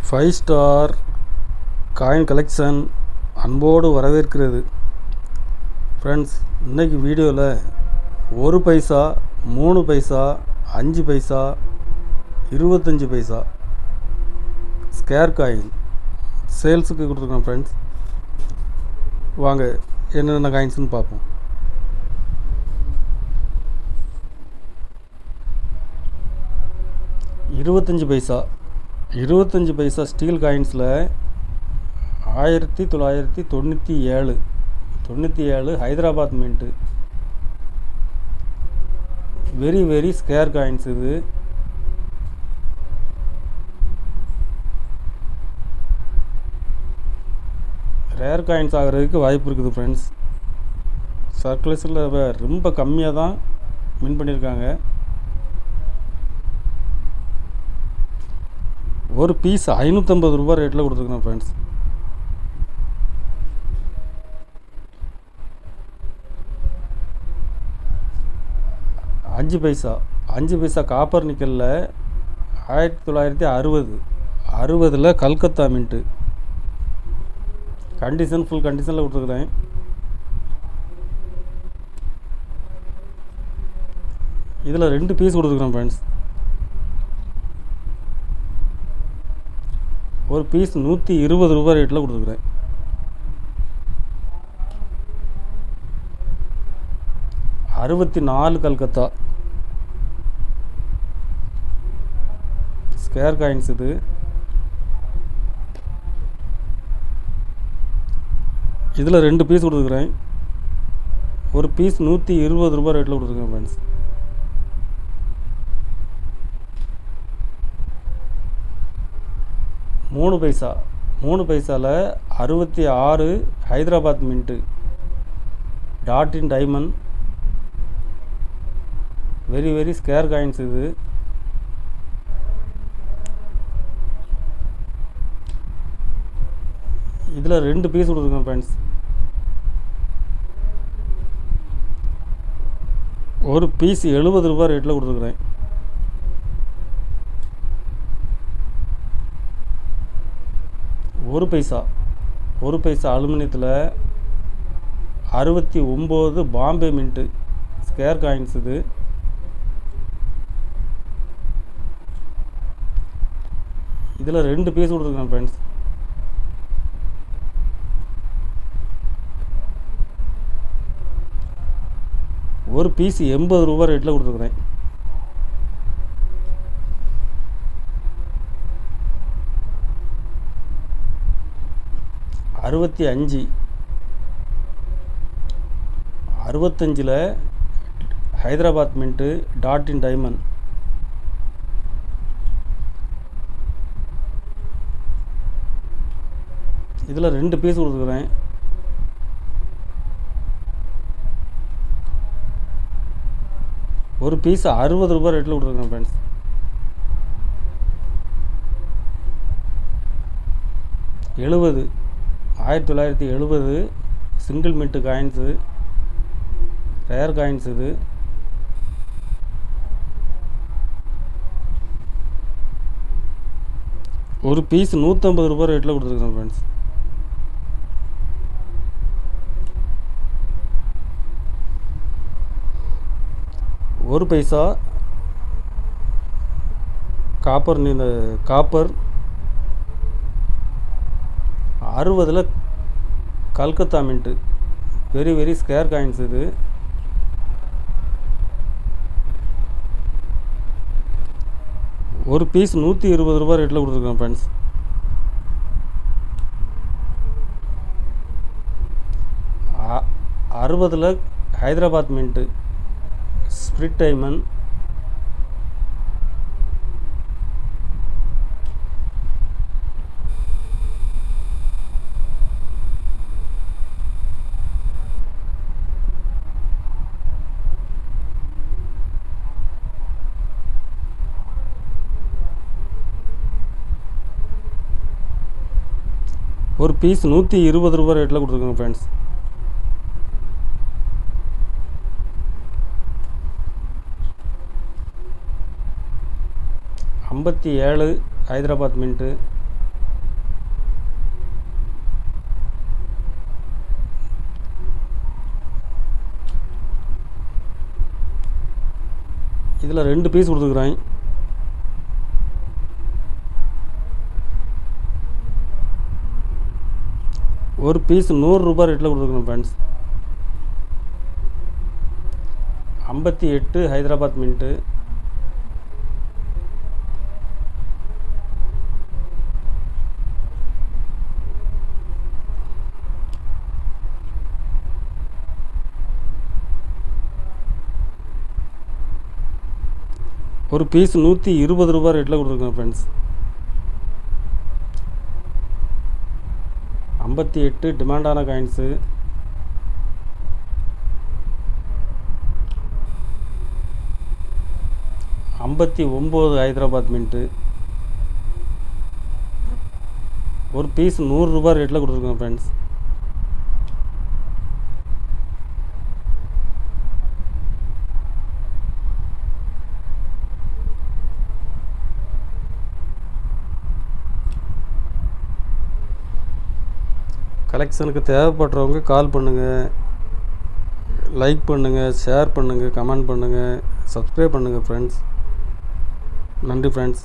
Five star coin collection அன்போடு வரவேற்கிறது. Friends, இன்றைக்கி வீடியோவில் 1 பைசா, 3 பைசா, 5 பைசா, 25 பைசா ஸ்கேர் காயின் சேல்ஸுக்கு கொடுத்துருக்கோம். ஃப்ரெண்ட்ஸ், வாங்க என்னென்ன காயின்ஸ்னு பார்ப்போம். இருபத்தஞ்சி பைசா ஸ்டீல் காயின்ஸில் 1997 Hyderabad mint. Very scarce coins. இது ரேர் காயின்ஸ் ஆகிறதுக்கு வாய்ப்பு இருக்குது. ஃப்ரெண்ட்ஸ், சர்க்குலேஷனில் ரொம்ப கம்மியாக தான் மின் பண்ணியிருக்காங்க. ஒரு பீஸ் 550 ரூபா ரேட்டில் கொடுத்துருக்கோம். ஃப்ரெண்ட்ஸ், அஞ்சு பைசா காப்பர் நிக்கலில் 1960 கல்கத்தா மின்ட்டு. ஃபுல் கண்டிஷனில் கொடுத்துருக்குறேன். இதில் 2 பீஸ் கொடுத்துருக்குறோம். ஃப்ரெண்ட்ஸ், ஒரு பீஸ் 120 ரூபா ரேட்டில் கொடுத்துருக்குறேன். Calcutta scarce coins. இது இதில் 2 பீஸ் கொடுத்துருக்குறேன். ஒரு பீஸ் 120 ரூபா ரேட்டில் கொடுத்துருக்கேன். ஃப்ரெண்ட்ஸ், மூணு பைசாவில் 66 Hyderabad mint. Dot in diamond. Very scarce coins. இது இதில் 2 பீஸ் கொடுத்துருக்கேன். ஃப்ரெண்ட்ஸ், ஒரு பீஸ் 70 ரூபா ரேட்டில் கொடுத்துருக்குறேன். ஒரு பைசா அலுமினியத்தில் 69 பாம்பே மின்ட்டு ஸ்கேர் காயின்ஸ். இது இதில் 2 பீஸ் கொடுத்துருக்கேன். ஃப்ரெண்ட்ஸ், ஒரு பீஸ் 80 ரூபா ரேட்டில் கொடுத்துருக்குறேன். அறுபத்தஞ்சில் Hyderabad mint. Dot in diamond. இதில் 2 பீஸ் கொடுத்துருக்குறேன். ஒரு பீஸ் 60 ரூபா ரேட்டில் கொடுத்துருக்குறேன். ஃப்ரெண்ட்ஸ், எழுபது 1970 single mint coins, rare coins. இது ஒரு பீஸ் 150 ரூபா ரேட்டில் கொடுத்துருக்குறேன். ஃப்ரெண்ட்ஸ், ஒரு paisa copper 60 Calcutta mint. Very scarce coins. இது ஒரு பீஸ் 120 ரூபா ரேட்டில் கொடுத்துருக்கேன். ஃப்ரெண்ட்ஸ், அறுபதில் ஹைதராபாத் மின்ட்டு ஸ்பிரிட் டைமண்ட். ஒரு பீஸ் 120 ரூபா ரேட்டில் கொடுத்துருக்கோங்க. Friends, 57 Hyderabad mint. இதில் 2 பீஸ் கொடுத்துருக்குறேன். ஒரு பீஸ் 100 ரூபாய் ரேட்டில் கொடுத்துருக்குறேன் ஃப்ரெண்ட்ஸ். 58 ஹைதராபாத் மின்ட்டு. ஒரு பீஸ் 120 ரூபாய் ரேட்டில் கொடுத்துருக்கேன் ஃப்ரெண்ட்ஸ். 58 டிமாண்டான காயின்ஸு. $59 ஹைதராபாத் மின்ட்டு. ஒரு பீஸ் 100 ரூபாய் ரேட்டில் கொடுத்துருக்கேன் ஃப்ரெண்ட்ஸ். கலெக்ஷனுக்கு தேவைப்படுறவங்க கால் பண்ணுங்கள், லைக் பண்ணுங்கள், ஷேர் பண்ணுங்கள், கமெண்ட் பண்ணுங்கள், சப்ஸ்கிரைப் பண்ணுங்கள் ஃப்ரெண்ட்ஸ். நன்றி ஃப்ரெண்ட்ஸ்.